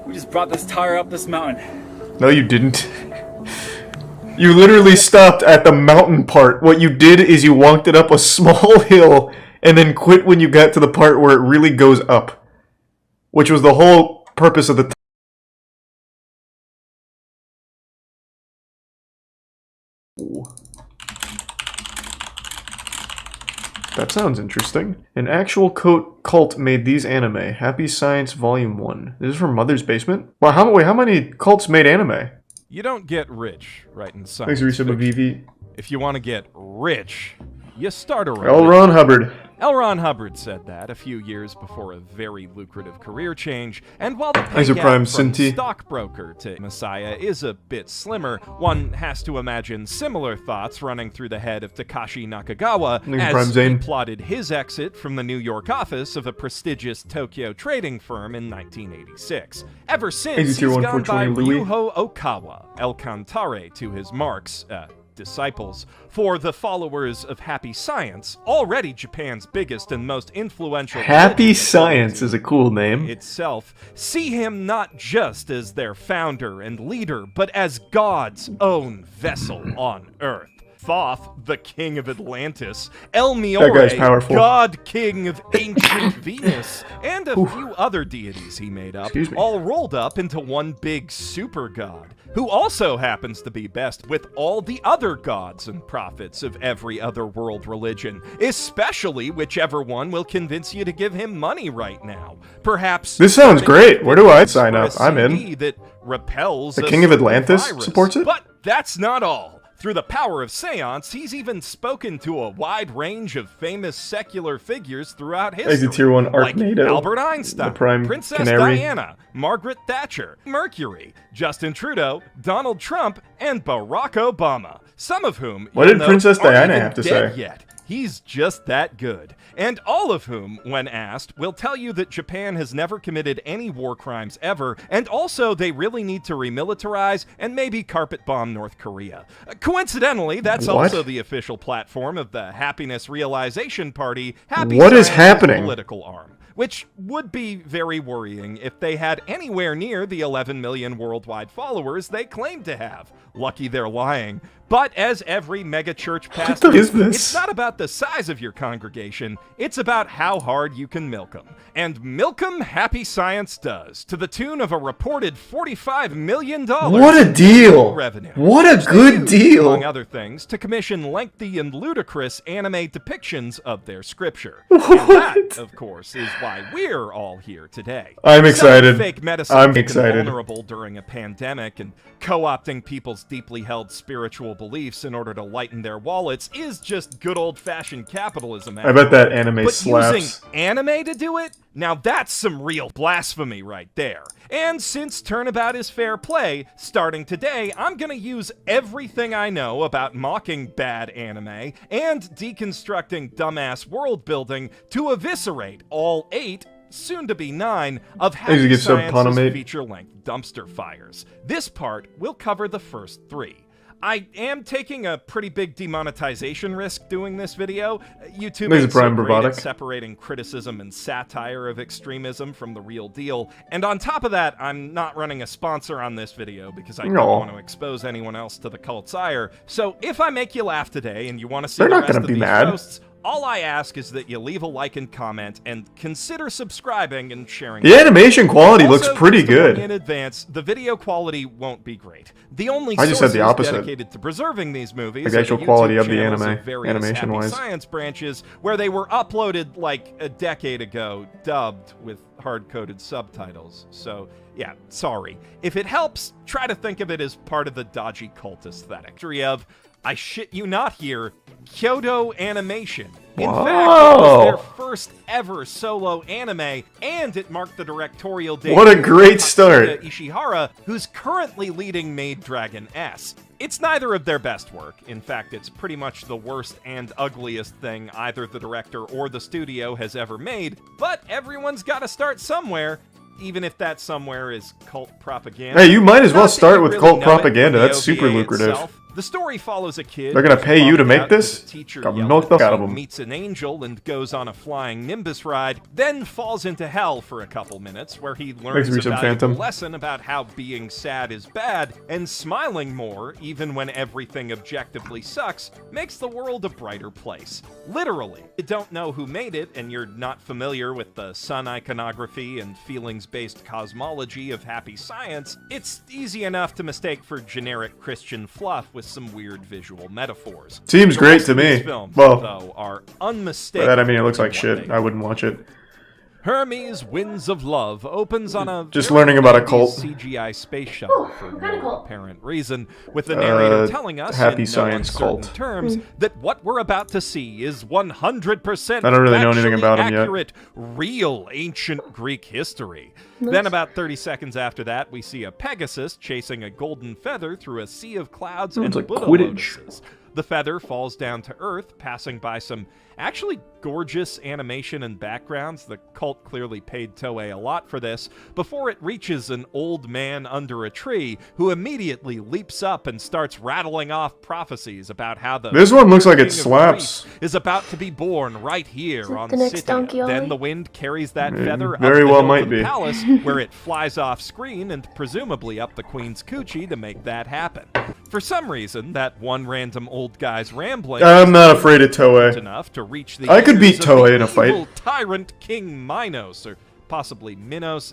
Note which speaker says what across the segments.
Speaker 1: We just brought this tire up this mountain.
Speaker 2: No, you didn't. You literally stopped at the mountain part. What you did is you walked it up a small hill and then quit when you got to the part where it really goes up. Which was the whole purpose of the That sounds interesting. An actual cult made these anime. Happy Science Volume 1. This is from Mother's Basement? Wow, how many cults made anime?
Speaker 3: You don't get rich writing science
Speaker 2: Thanks, Risa
Speaker 3: fiction.
Speaker 2: BV.
Speaker 3: If you want to get rich, you start a
Speaker 2: L. Ron Hubbard.
Speaker 3: L. Ron Hubbard said that a few years before a very lucrative career change, and while the pay
Speaker 2: Thanks for
Speaker 3: gap
Speaker 2: Prime
Speaker 3: from
Speaker 2: Sinti.
Speaker 3: stockbroker to Messiah is a bit slimmer, one has to imagine similar thoughts running through the head of Takashi Nakagawa
Speaker 2: Thanks, Prime
Speaker 3: as he
Speaker 2: Zane.
Speaker 3: plotted his exit from the New York office of a prestigious Tokyo trading firm in 1986. Ever since,
Speaker 2: Easy
Speaker 3: he's
Speaker 2: tier one,
Speaker 3: gone by
Speaker 2: 420 Louis.
Speaker 3: Ryuho Okawa, El Cantare to his marks, disciples. For the followers of Happy Science, already Japan's biggest and most influential
Speaker 2: Happy
Speaker 3: religion,
Speaker 2: Science is a cool name.
Speaker 3: itself, see him not just as their founder and leader, but as God's own vessel on Earth. Thoth, the king of Atlantis, El
Speaker 2: That guy's
Speaker 3: Miore,
Speaker 2: powerful.
Speaker 3: god king of ancient Venus, and a few other deities he made up,
Speaker 2: Excuse me.
Speaker 3: all rolled up into one big super god, who also happens to be best with all the other gods and prophets of every other world religion, especially whichever one will convince you to give him money right now. Perhaps
Speaker 2: This sounds great. Where do I sign up? I'm in.
Speaker 3: CD that repels
Speaker 2: The
Speaker 3: a
Speaker 2: King of
Speaker 3: certain
Speaker 2: Atlantis
Speaker 3: virus.
Speaker 2: supports it?
Speaker 3: But that's not all. Through the power of seance, he's even spoken to a wide range of famous secular figures throughout history.
Speaker 2: Exit tier 1
Speaker 3: like
Speaker 2: Arcnado.
Speaker 3: Albert Einstein,
Speaker 2: The Prime
Speaker 3: Princess
Speaker 2: Canary.
Speaker 3: Diana, Margaret Thatcher, Mercury, Justin Trudeau, Donald Trump, and Barack Obama. Some of whom
Speaker 2: What
Speaker 3: you'll
Speaker 2: did
Speaker 3: note
Speaker 2: Princess
Speaker 3: aren't
Speaker 2: Diana
Speaker 3: even
Speaker 2: have to
Speaker 3: dead
Speaker 2: say?
Speaker 3: Yet. He's just that good. And all of whom, when asked, will tell you that Japan has never committed any war crimes ever, and also they really need to remilitarize and maybe carpet bomb North Korea. Coincidentally, that's
Speaker 2: What?
Speaker 3: also the official platform of the Happiness Realization Party, Happy
Speaker 2: What is
Speaker 3: Science's
Speaker 2: happening?
Speaker 3: political arm. Which would be very worrying if they had anywhere near the 11 million worldwide followers they claim to have. Lucky they're lying. But as every megachurch pastor,
Speaker 2: is this?
Speaker 3: it's not about the size of your congregation, it's about how hard you can milk them. And milk 'em Happy Science does, to the tune of a reported $45 million
Speaker 2: What a
Speaker 3: in
Speaker 2: deal!
Speaker 3: revenue.
Speaker 2: What a
Speaker 3: Which they
Speaker 2: good
Speaker 3: use,
Speaker 2: deal!
Speaker 3: among other things, to commission lengthy and ludicrous anime depictions of their scripture. And that, of course, is why we're all here today.
Speaker 2: I'm excited.
Speaker 3: Selling fake medicine
Speaker 2: I'm
Speaker 3: to
Speaker 2: excited.
Speaker 3: vulnerable during a pandemic and co-opting people's deeply held spiritual beliefs in order to lighten their wallets is just good old-fashioned capitalism.
Speaker 2: I bet that anime
Speaker 3: But
Speaker 2: slaps.
Speaker 3: using anime to do it? Now that's some real blasphemy right there. And since turnabout is fair play, starting today, I'm gonna use everything I know about mocking bad anime and deconstructing dumbass world building to eviscerate all 8, soon to be 9, of
Speaker 2: Thanks to
Speaker 3: Happy
Speaker 2: give sub
Speaker 3: Science's
Speaker 2: Panamate.
Speaker 3: feature-length dumpster fires. This part will cover the first 3. I am taking a pretty big demonetization risk doing this video. YouTube
Speaker 2: There's a
Speaker 3: ain't so
Speaker 2: Prime
Speaker 3: great
Speaker 2: Robotic.
Speaker 3: at separating criticism and satire of extremism from the real deal. And on top of that, I'm not running a sponsor on this video because I don't
Speaker 2: No.
Speaker 3: want to expose anyone else to the cult's ire. So if I make you laugh today and you want to see
Speaker 2: They're
Speaker 3: the
Speaker 2: not
Speaker 3: rest
Speaker 2: gonna
Speaker 3: of
Speaker 2: be
Speaker 3: these
Speaker 2: mad.
Speaker 3: posts, all I ask is that you leave a like and comment and consider subscribing and sharing.
Speaker 2: The animation quality looks
Speaker 3: Also,
Speaker 2: pretty
Speaker 3: just to warn you
Speaker 2: good.
Speaker 3: in advance, the video quality won't be great. The only
Speaker 2: I just said the
Speaker 3: sources
Speaker 2: opposite.
Speaker 3: dedicated to preserving these movies
Speaker 2: Like the
Speaker 3: are
Speaker 2: actual
Speaker 3: YouTube
Speaker 2: quality of the
Speaker 3: channels
Speaker 2: anime,
Speaker 3: various
Speaker 2: animation-wise.
Speaker 3: Happy Science branches, where they were uploaded like a decade ago, dubbed with hard-coded subtitles. So, yeah, sorry. If it helps, try to think of it as part of the dodgy cult aesthetic. Of, I shit you not here, Kyodo Animation. In fact, it
Speaker 2: Wow.
Speaker 3: was their first ever solo anime, and it marked the directorial debut
Speaker 2: What a great
Speaker 3: of
Speaker 2: start.
Speaker 3: Tatsuya Ishihara, who's currently leading Maid Dragon S. It's neither of their best work. In fact, it's pretty much the worst and ugliest thing either the director or the studio has ever made, but everyone's gotta start somewhere. Even if that somewhere is cult propaganda.
Speaker 2: Hey, you might as well
Speaker 3: Not that
Speaker 2: start
Speaker 3: you
Speaker 2: with
Speaker 3: really
Speaker 2: cult
Speaker 3: know it from
Speaker 2: propaganda.
Speaker 3: the
Speaker 2: That's super
Speaker 3: OVA
Speaker 2: lucrative.
Speaker 3: itself. The story follows a kid.
Speaker 2: They're gonna
Speaker 3: who's
Speaker 2: pay you to
Speaker 3: bumped
Speaker 2: make
Speaker 3: out 'cause
Speaker 2: this?
Speaker 3: a teacher
Speaker 2: Got
Speaker 3: yelled
Speaker 2: milk
Speaker 3: at
Speaker 2: out of
Speaker 3: him,
Speaker 2: him.
Speaker 3: meets an angel and goes on a flying Nimbus ride, then falls into hell for a couple minutes where he learns
Speaker 2: me
Speaker 3: a
Speaker 2: some
Speaker 3: valuable
Speaker 2: Phantom.
Speaker 3: lesson about how being sad is bad and smiling more, even when everything objectively sucks, makes the world a brighter place. Literally. You don't know who made it and you're not familiar with the sun iconography and feelings-based cosmology of happy science, it's easy enough to mistake for generic Christian fluff with some weird visual metaphors.
Speaker 2: Seems
Speaker 3: The
Speaker 2: great
Speaker 3: rest
Speaker 2: to
Speaker 3: of these
Speaker 2: me.
Speaker 3: films,
Speaker 2: Well,
Speaker 3: though, are
Speaker 2: by
Speaker 3: unmistakable.
Speaker 2: that I mean it looks like
Speaker 3: in what
Speaker 2: shit.
Speaker 3: they
Speaker 2: I wouldn't watch it.
Speaker 3: Hermes Winds of Love opens on a
Speaker 2: Just
Speaker 3: very
Speaker 2: learning about a
Speaker 3: 90s
Speaker 2: cult.
Speaker 3: CGI space shuttle for
Speaker 4: what kind of
Speaker 3: no
Speaker 4: cult?
Speaker 3: apparent reason, with the narrator telling us
Speaker 2: happy
Speaker 3: in
Speaker 2: science
Speaker 3: no uncertain
Speaker 2: cult.
Speaker 3: terms that what we're about to see is 100%
Speaker 2: I don't really know anything
Speaker 3: factually
Speaker 2: about him yet.
Speaker 3: accurate, real ancient Greek history. Then about 30 seconds after that, we see a Pegasus chasing a golden feather through a sea of clouds and
Speaker 2: like
Speaker 3: Buddha
Speaker 2: Quidditch.
Speaker 3: lotuses. The feather falls down to Earth, passing by some actually gorgeous animation and backgrounds. The cult clearly paid Toei a lot for this, before it reaches an old man under a tree who immediately leaps up and starts rattling off prophecies about how the
Speaker 2: This one looks like it
Speaker 3: King of
Speaker 2: slaps.
Speaker 3: Greece is about to be born right here on
Speaker 4: the next
Speaker 3: Scythia.
Speaker 4: Donkey
Speaker 3: Then
Speaker 4: Ollie?
Speaker 3: the wind carries that feather
Speaker 2: very
Speaker 3: up the
Speaker 2: well
Speaker 3: hill
Speaker 2: might
Speaker 3: to the
Speaker 2: be.
Speaker 3: palace, where it flies off screen and presumably up the queen's coochie to make that happen. For some reason, that one random old guy's rambling
Speaker 2: I'm not afraid of Toei.
Speaker 3: enough to reach the
Speaker 2: I could
Speaker 3: ears
Speaker 2: beat
Speaker 3: of
Speaker 2: Toei
Speaker 3: the
Speaker 2: in a fight.
Speaker 3: evil tyrant King Minos, or possibly Minos.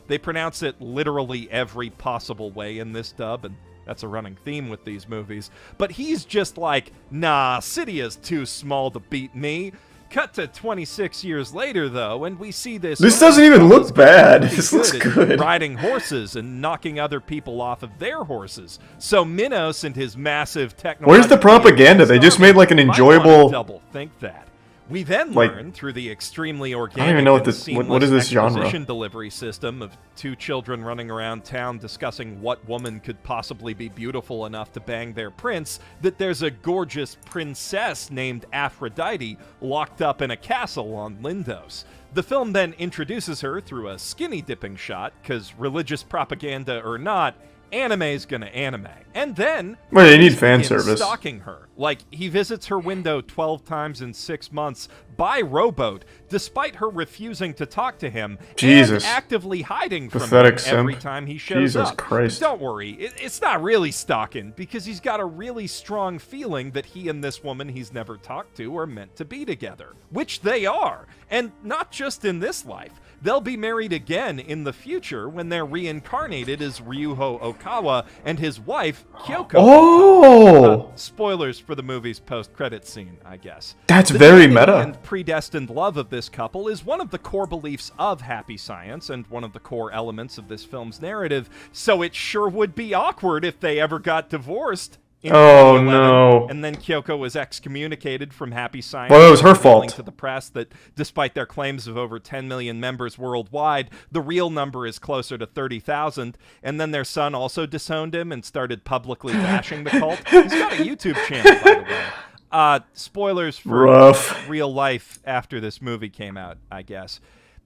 Speaker 3: They pronounce it literally every possible way in this dub, and that's a running theme with these movies. But he's just like, nah, Scythia's too small to beat me. Cut to 26 years later, though, and we see this.
Speaker 2: This doesn't even look
Speaker 3: fella's
Speaker 2: bad.
Speaker 3: pretty
Speaker 2: This looks
Speaker 3: at
Speaker 2: good.
Speaker 3: Riding horses and knocking other people off of their horses. So Minos and his massive technology.
Speaker 2: Where's the propaganda? They just made, like, an enjoyable-
Speaker 3: Double think that. We then
Speaker 2: Like,
Speaker 3: learn through the extremely organic
Speaker 2: even know what
Speaker 3: and
Speaker 2: this- what
Speaker 3: seamless
Speaker 2: is this genre?
Speaker 3: exposition delivery system of two children running around town discussing what woman could possibly be beautiful enough to bang their prince, that there's a gorgeous princess named Aphrodite locked up in a castle on Lindos. The film then introduces her through a skinny dipping shot, because religious propaganda or not, anime's gonna anime. And then
Speaker 2: Well, you need
Speaker 3: he
Speaker 2: fan
Speaker 3: begins
Speaker 2: service.
Speaker 3: stalking her. Like, he visits her window 12 times in 6 months by rowboat, despite her refusing to talk to him
Speaker 2: Jesus.
Speaker 3: and actively hiding from
Speaker 2: Pathetic
Speaker 3: him every
Speaker 2: simp.
Speaker 3: time he shows
Speaker 2: Jesus
Speaker 3: up.
Speaker 2: Christ.
Speaker 3: But don't worry, it's not really stalking, because he's got a really strong feeling that he and this woman he's never talked to are meant to be together. Which they are. And not just in this life. They'll be married again in the future when they're reincarnated as Ryuho Okawa and his wife, Kyoko.
Speaker 2: Oh!
Speaker 3: Spoilers for the movie's post-credits scene, I guess.
Speaker 2: That's
Speaker 3: The
Speaker 2: very
Speaker 3: destiny
Speaker 2: meta.
Speaker 3: and predestined love of this couple is one of the core beliefs of happy science and one of the core elements of this film's narrative, so it sure would be awkward if they ever got divorced. In
Speaker 2: Oh,
Speaker 3: 2011,
Speaker 2: no.
Speaker 3: And then Kyoko was excommunicated from Happy Science.
Speaker 2: Well, that was her
Speaker 3: revealing
Speaker 2: fault.
Speaker 3: to the press that despite their claims of over 10 million members worldwide, the real number is closer to 30,000. And then their son also disowned him and started publicly bashing the cult. He's got a YouTube channel, by the way. Spoilers for
Speaker 2: Rough.
Speaker 3: real life after this movie came out, I guess.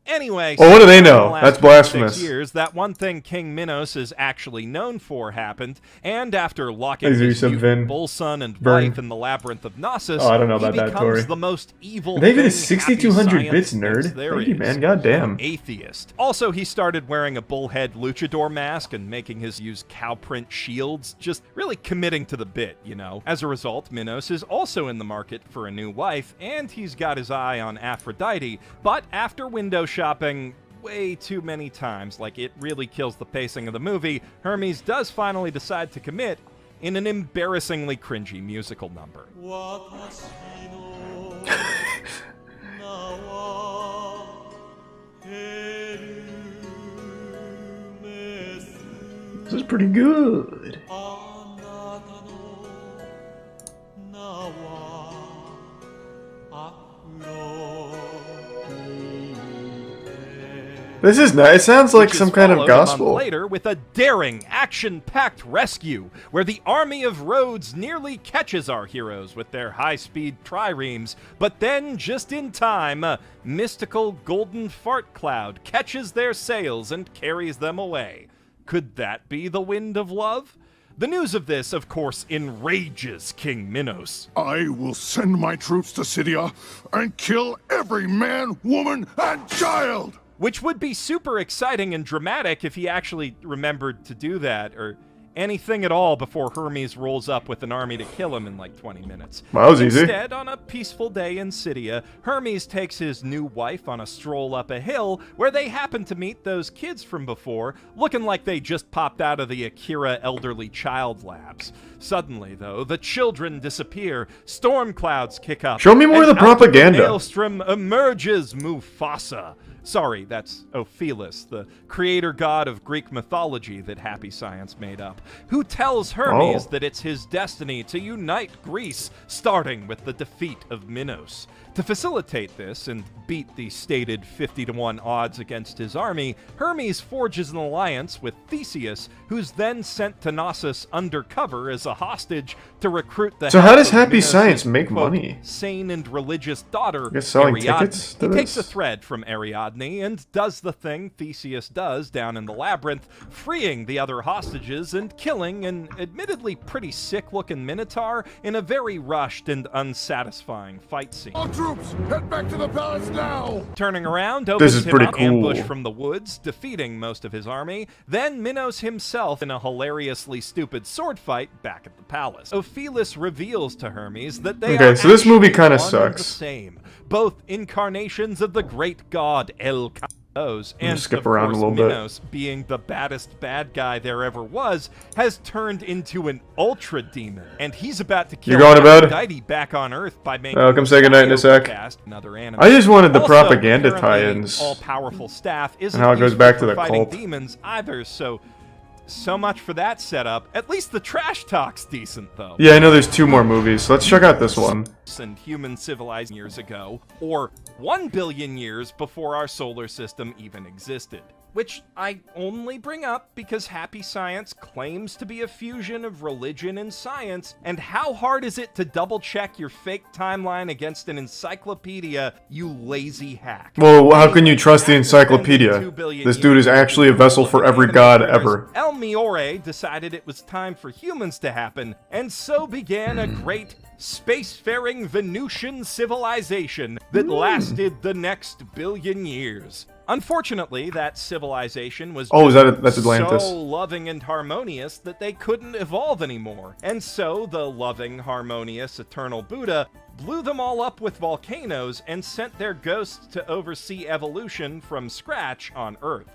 Speaker 3: Anyway,
Speaker 2: Well, what do they
Speaker 3: in the
Speaker 2: know?
Speaker 3: last
Speaker 2: That's
Speaker 3: 6
Speaker 2: blasphemous.
Speaker 3: years, that one thing King Minos is actually known for happened, and after locking
Speaker 2: Is there
Speaker 3: his
Speaker 2: some
Speaker 3: mutant bull son and
Speaker 2: Vern?
Speaker 3: wife in the labyrinth of Gnosis,
Speaker 2: Oh, I don't know about
Speaker 3: he
Speaker 2: that,
Speaker 3: becomes
Speaker 2: Tori.
Speaker 3: the most evil
Speaker 2: They even
Speaker 3: thing
Speaker 2: 6,200
Speaker 3: happy
Speaker 2: bits,
Speaker 3: science
Speaker 2: nerd.
Speaker 3: thinks there
Speaker 2: Thank you,
Speaker 3: is.
Speaker 2: man. Goddamn.
Speaker 3: An atheist. Also, he started wearing a bullhead luchador mask and making his use cow print shields, just really committing to the bit, you know. As a result, Minos is also in the market for a new wife, and he's got his eye on Aphrodite, but after window shopping way too many times, like it really kills the pacing of the movie, Hermes does finally decide to commit in an embarrassingly cringy musical number.
Speaker 2: This is pretty good. This is nice. It sounds like
Speaker 3: Which is
Speaker 2: some kind of
Speaker 3: followed a month
Speaker 2: gospel.
Speaker 3: later with a daring, action-packed rescue, where the army of Rhodes nearly catches our heroes with their high-speed triremes, but then, just in time, a mystical golden fart cloud catches their sails and carries them away. Could that be the wind of love? The news of this, of course, enrages King Minos.
Speaker 4: I will send my troops to Scythia and kill every man, woman, and child!
Speaker 3: Which would be super exciting and dramatic if he actually remembered to do that, or anything at all before Hermes rolls up with an army to kill him in like 20 minutes.
Speaker 2: Well, that was easy.
Speaker 3: Instead, on a peaceful day in Scythia, Hermes takes his new wife on a stroll up a hill where they happen to meet those kids from before, looking like they just popped out of the Akira Elderly Child Labs. Suddenly, though, the children disappear, storm clouds kick up.
Speaker 2: Show me more of the propaganda.
Speaker 3: Out of the maelstrom emerges Mufasa. Sorry, that's Ophelus, the creator god of Greek mythology that Happy Science made up, who tells Hermes that it's his destiny to unite Greece, starting with the defeat of Minos. To facilitate this and beat the stated 50-to-1 odds against his army, Hermes forges an alliance with Theseus, who's then sent to Knossos undercover as a hostage to recruit the
Speaker 2: So how
Speaker 3: help
Speaker 2: does
Speaker 3: of
Speaker 2: Happy
Speaker 3: Minos'
Speaker 2: Science make
Speaker 3: quote,
Speaker 2: money?
Speaker 3: sane and religious daughter,
Speaker 2: Guess selling
Speaker 3: Ariadne.
Speaker 2: tickets to
Speaker 3: He takes a
Speaker 2: this?
Speaker 3: thread from Ariadne and does the thing Theseus does down in the labyrinth, freeing the other hostages and killing an admittedly pretty sick-looking Minotaur in a very rushed and unsatisfying fight scene.
Speaker 4: All troops, head back to the palace now!
Speaker 3: Turning around, opens
Speaker 2: is
Speaker 3: him
Speaker 2: pretty
Speaker 3: up,
Speaker 2: cool.
Speaker 3: ambush from the woods, defeating most of his army. Then Minos himself in a hilariously stupid sword fight back at the palace. Ophelus reveals to Hermes that they
Speaker 2: Okay,
Speaker 3: are
Speaker 2: so this movie
Speaker 3: actually
Speaker 2: kinda
Speaker 3: one and
Speaker 2: sucks.
Speaker 3: the same, both incarnations of the great god El Kairos, and
Speaker 2: skip
Speaker 3: of
Speaker 2: around a
Speaker 3: course
Speaker 2: little bit.
Speaker 3: Minos, being the baddest bad guy there ever was, has turned into an ultra demon, and he's about to kill
Speaker 2: You going to bed?
Speaker 3: Aphrodite back on Earth by making
Speaker 2: I'll come say goodnight in a sec.
Speaker 3: Cast another anime.
Speaker 2: I just wanted the
Speaker 3: Also,
Speaker 2: propaganda
Speaker 3: apparently,
Speaker 2: tie-ins.
Speaker 3: all-powerful staff isn't
Speaker 2: And how it goes
Speaker 3: useful
Speaker 2: back to
Speaker 3: for
Speaker 2: the
Speaker 3: fighting
Speaker 2: cult.
Speaker 3: demons either, so much for that setup. At least the trash talk's decent, though.
Speaker 2: Yeah, I know there's 2 more movies, so let's check out this one.
Speaker 3: And human civilized years ago, or 1 billion years before our solar system even existed. Which I only bring up because Happy Science claims to be a fusion of religion and science, and how hard is it to double-check your fake timeline against an encyclopedia, you lazy hack?
Speaker 2: Well, how can you trust the encyclopedia? This dude is actually a vessel for every god ever.
Speaker 3: El Miore decided it was time for humans to happen, and so began a great spacefaring Venusian civilization that lasted the next billion years. Unfortunately, that civilization was
Speaker 2: that's Atlantis.
Speaker 3: so loving and harmonious that they couldn't evolve anymore. And so the loving, harmonious, eternal Buddha blew them all up with volcanoes and sent their ghosts to oversee evolution from scratch on Earth.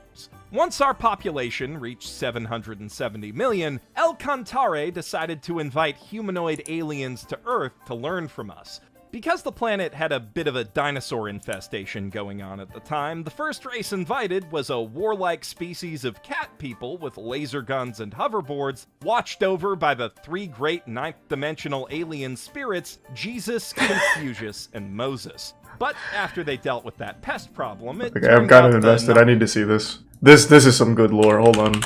Speaker 3: Once our population reached 770 million, El Cantare decided to invite humanoid aliens to Earth to learn from us. Because the planet had a bit of a dinosaur infestation going on at the time, the first race invited was a warlike species of cat people with laser guns and hoverboards, watched over by the 3 great ninth-dimensional alien spirits, Jesus, Confucius, and Moses. But after they dealt with that pest problem, it
Speaker 2: Okay, I've
Speaker 3: turned
Speaker 2: gotten
Speaker 3: out the
Speaker 2: invested. I need to see this. This is some good lore. Hold on.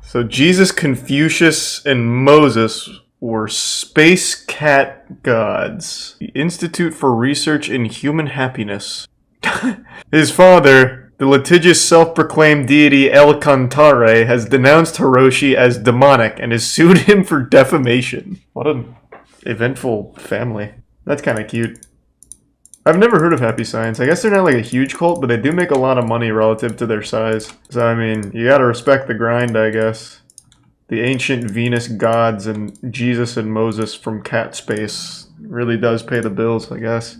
Speaker 2: So Jesus, Confucius, and Moses were space cat gods. The Institute for Research in Human Happiness. His father, the litigious self-proclaimed deity El Cantare, has denounced Hiroshi as demonic and has sued him for defamation. What an eventful family. That's kind of cute. I've never heard of Happy Science. I guess they're not like a huge cult, but they do make a lot of money relative to their size. So, I mean, you gotta respect the grind, I guess. The ancient Venus gods and Jesus and Moses from Cat Space really does pay the bills, I guess.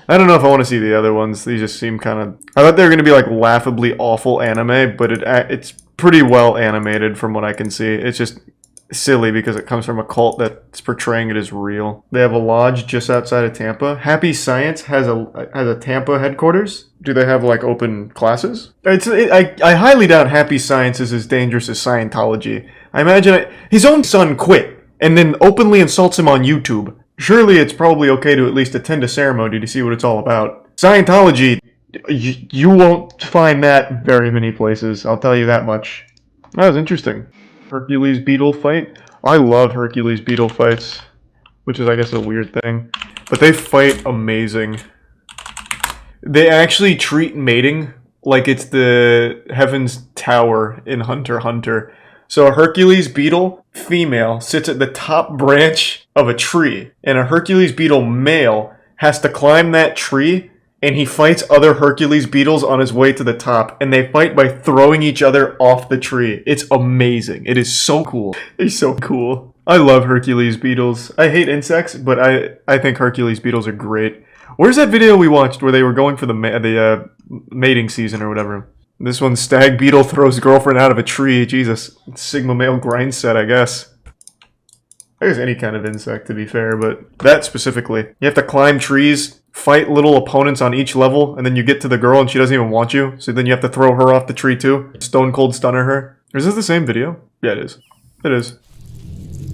Speaker 2: I don't know if I want to see the other ones. These just seem kind of... I thought they were going to be like laughably awful anime, but it's pretty well animated from what I can see. It's just silly because it comes from a cult that's portraying it as real. They have a lodge just outside of Tampa. Happy Science has a Tampa headquarters. Do they have like open classes? I highly doubt Happy Science is as dangerous as Scientology. I imagine his own son quit and then openly insults him on YouTube. Surely it's probably okay to at least attend a ceremony to see what it's all about. Scientology, you won't find that very many places, I'll tell you that much. That was interesting. Hercules beetle fight. I love Hercules beetle fights, which is I guess a weird thing. But they fight amazing. They actually treat mating like it's the Heaven's Tower in Hunter x Hunter. So a Hercules beetle female sits at the top branch of a tree, and a Hercules beetle male has to climb that tree, and he fights other Hercules beetles on his way to the top, and they fight by throwing each other off the tree. It's amazing. It is so cool. It's so cool. I love Hercules beetles. I hate insects, but I think Hercules beetles are great. Where's that video we watched where they were going for the mating season or whatever? This one, stag beetle throws girlfriend out of a tree. Jesus. Sigma male grind set, I guess. I guess any kind of insect, to be fair, but that specifically. You have to climb trees, fight little opponents on each level, and then you get to the girl and she doesn't even want you, so then you have to throw her off the tree too. Stone cold stunner her. Is this the same video? Yeah, it is. It is.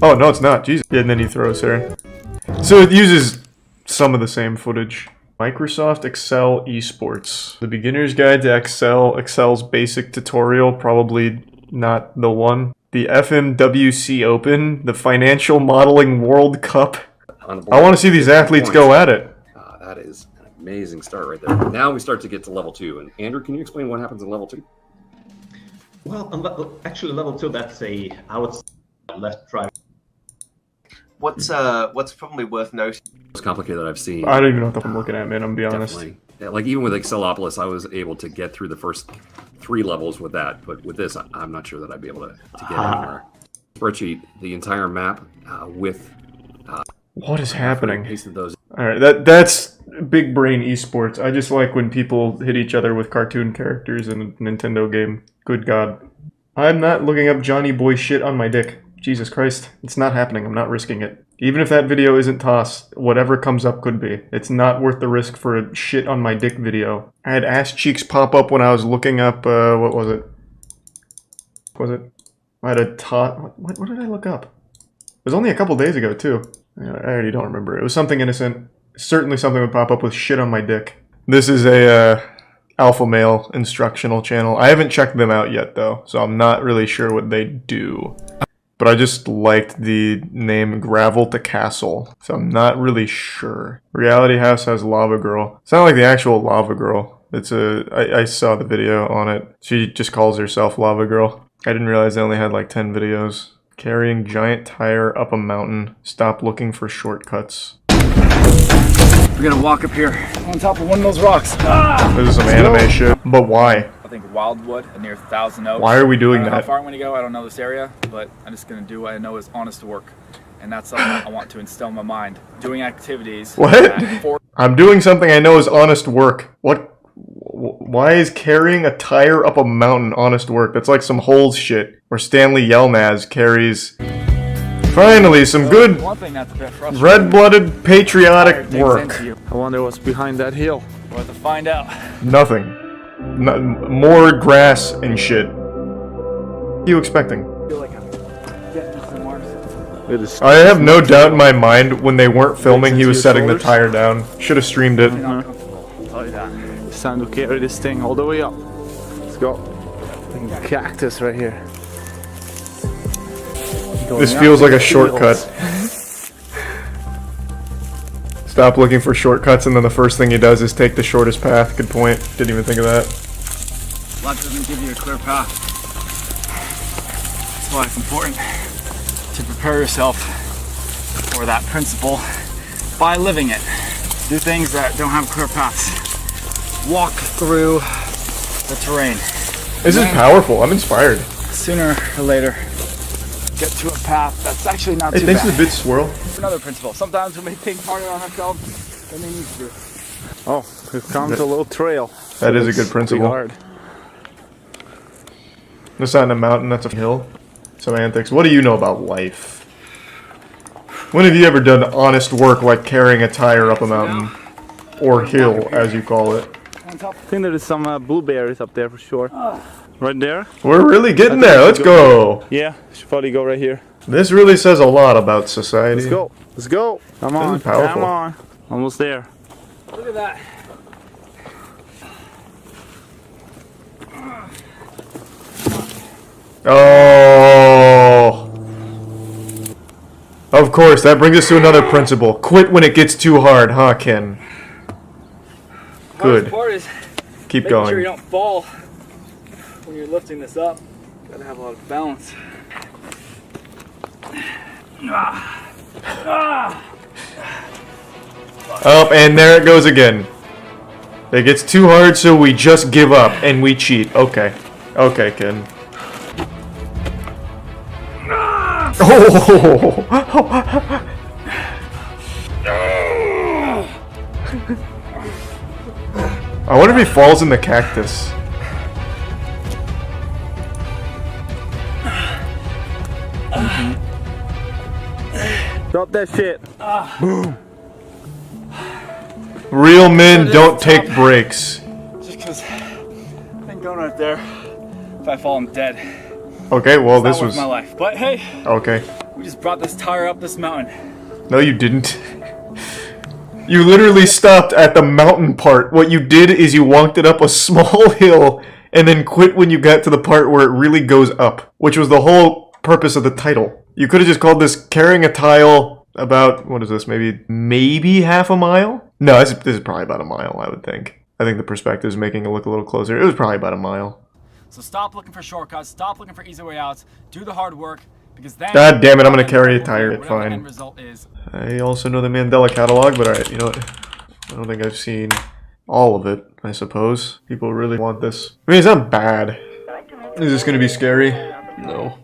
Speaker 2: Oh, no, it's not. Jesus. Yeah, and then he throws her. So it uses some of the same footage. Microsoft Excel Esports. The Beginner's Guide to Excel. Excel's basic tutorial. Probably not the one. The FMWC Open. The Financial Modeling World Cup. I want to see these athletes go at it.
Speaker 5: That is an amazing start right there. Now we start to get to level 2. And Andrew, can you explain what happens in level 2?
Speaker 6: Well, actually, level 2, that's a, I would say, left drive.
Speaker 7: What's probably worth noting?
Speaker 5: Most complicated I've seen.
Speaker 2: I don't even know what I'm looking at, man. I'm gonna be honest.
Speaker 5: Definitely. Yeah, like even with Excelopolis, I was able to get through the first 3 levels with that, but with this, I'm not sure that I'd be able to get anywhere. Spreadsheet, the entire map with.
Speaker 2: What is happening?
Speaker 5: Pasted those.
Speaker 2: All right, that's big brain esports. I just like when people hit each other with cartoon characters in a Nintendo game. Good God, I'm not looking up Johnny Boy shit on my dick. Jesus Christ, it's not happening. I'm not risking it. Even if that video isn't tossed, whatever comes up could be. It's not worth the risk for a shit on my dick video. I had ass cheeks pop up when I was looking up, what was it? Was it? I had a what did I look up? It was only a couple days ago, too. I already don't remember. It was something innocent. Certainly something would pop up with shit on my dick. This is a, alpha male instructional channel. I haven't checked them out yet, though, so I'm not really sure what they do. But I just liked the name Gravel to Castle, so I'm not really sure. Reality House has Lava Girl. It's not like the actual Lava Girl. It's I saw the video on it. She just calls herself Lava Girl. I didn't realize they only had like 10 videos. Carrying giant tire up a mountain. Stop looking for shortcuts.
Speaker 1: We're gonna walk up here on top of one of those rocks.
Speaker 2: This is some anime shit. But why?
Speaker 1: I think Wildwood near Thousand Oaks.
Speaker 2: Why are we doing
Speaker 1: I don't know
Speaker 2: that?
Speaker 1: how far I'm gonna go. I don't know this area, but I'm just gonna do what I know is honest work, and that's something I want to instill in my mind. Doing activities.
Speaker 2: What? I'm doing something I know is honest work. What? Why is carrying a tire up a mountain honest work? That's like some holes shit. Where Stanley Yelnats carries. Finally, some good red-blooded patriotic work.
Speaker 8: I wonder what's behind that hill.
Speaker 1: We'll have to find out.
Speaker 2: Nothing. More grass and shit. What are you expecting?
Speaker 1: I feel like I'm getting somewhere.
Speaker 2: I have no doubt in my mind when they weren't filming he was setting the tire down. Should have streamed it.
Speaker 8: It's time to carry this thing all the way up. Let's go. Cactus right here.
Speaker 2: This feels like a shortcut. Stop looking for shortcuts, and then the first thing he does is take the shortest path. Good point. Didn't even think of that.
Speaker 1: Luck doesn't give you a clear path. That's why it's important to prepare yourself for that principle by living it. Do things that don't have clear paths. Walk through the terrain.
Speaker 2: This is powerful. I'm inspired.
Speaker 1: Sooner or later, get to a path that's actually not
Speaker 2: Hey,
Speaker 1: too
Speaker 2: thanks
Speaker 1: bad.
Speaker 2: for the bit, Swirl.
Speaker 1: Another principle. Sometimes we make things harder on ourselves than they need to do.
Speaker 8: Oh, we've come to a little trail.
Speaker 2: That is a
Speaker 8: It's
Speaker 2: good principle.
Speaker 8: pretty hard.
Speaker 2: That's not in a mountain, that's a hill. Semantics. What do you know about life? When have you ever done honest work like carrying a tire up a mountain? Or hill, as you call it.
Speaker 8: I think there is some blueberries up there for sure. Right there?
Speaker 2: We're really getting there. Let's go.
Speaker 8: Yeah, should probably go right here.
Speaker 2: This really says a lot about society.
Speaker 8: Let's go. Let's go. Come on.
Speaker 2: is powerful.
Speaker 8: Come on. Almost there.
Speaker 1: Look at that.
Speaker 2: Oh. Of course, that brings us to another principle. Quit when it gets too hard, huh, Ken? Good.
Speaker 1: Hardest part is
Speaker 2: Keep
Speaker 1: making sure you
Speaker 2: going.
Speaker 1: don't fall when you're lifting this up. Gotta have a lot of balance.
Speaker 2: Oh, and there it goes again. It gets too hard, so we just give up and we cheat. Okay. Okay, kid. Oh! I wonder if he falls in the cactus.
Speaker 8: Drop that shit.
Speaker 2: Boom. Real men don't take breaks.
Speaker 1: Just because I think going right there, if I fall, I'm dead.
Speaker 2: Okay, well,
Speaker 1: It's
Speaker 2: this
Speaker 1: not worth
Speaker 2: was
Speaker 1: my life. But hey,
Speaker 2: okay.
Speaker 1: we just brought this tire up this mountain.
Speaker 2: No, you didn't. You literally stopped at the mountain part. What you did is you walked it up a small hill and then quit when you got to the part where it really goes up, which was the whole purpose of the title. You could have just called this carrying a tile about, what is this, maybe half a mile? No, this is probably about a mile, I would think. I think the perspective is making it look a little closer. It was probably about a mile.
Speaker 1: So stop looking for shortcuts, stop looking for easy way outs, do the hard work, because then...
Speaker 2: God damn it, I'm gonna carry a tire,
Speaker 1: whatever the
Speaker 2: fine.
Speaker 1: end result is.
Speaker 2: I also know the Mandela catalog, but alright, you know what? I don't think I've seen all of it, I suppose. People really want this. I mean, it's not bad. Is this gonna be scary? No.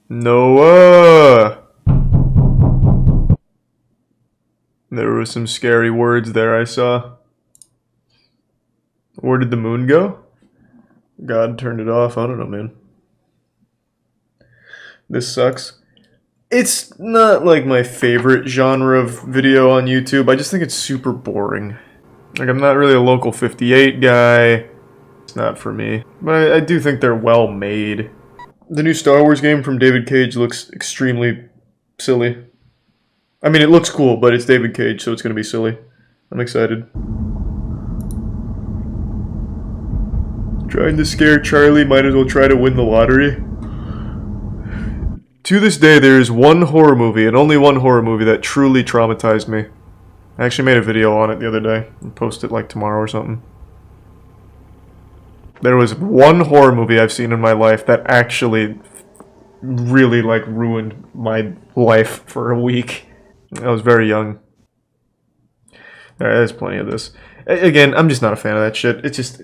Speaker 2: Noah! There were some scary words there I saw. Where did the moon go? God turned it off. I don't know, man. This sucks. It's not like my favorite genre of video on YouTube. I just think it's super boring. Like, I'm not really a Local 58 guy. It's not for me. But I do think they're well made. The new Star Wars game from David Cage looks extremely silly. I mean, it looks cool, but it's David Cage, so it's gonna be silly. I'm excited. Trying to scare Charlie, might as well try to win the lottery. To this day, there is one horror movie, and only one horror movie, that truly traumatized me. I actually made a video on it the other day, and posted it like tomorrow or something. There was one horror movie I've seen in my life that actually really, like, ruined my life for a week. I was very young. Alright, there's plenty of this. Again, I'm just not a fan of that shit. It's just...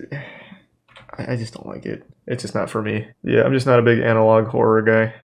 Speaker 2: I just don't like it. It's just not for me. Yeah, I'm just not a big analog horror guy.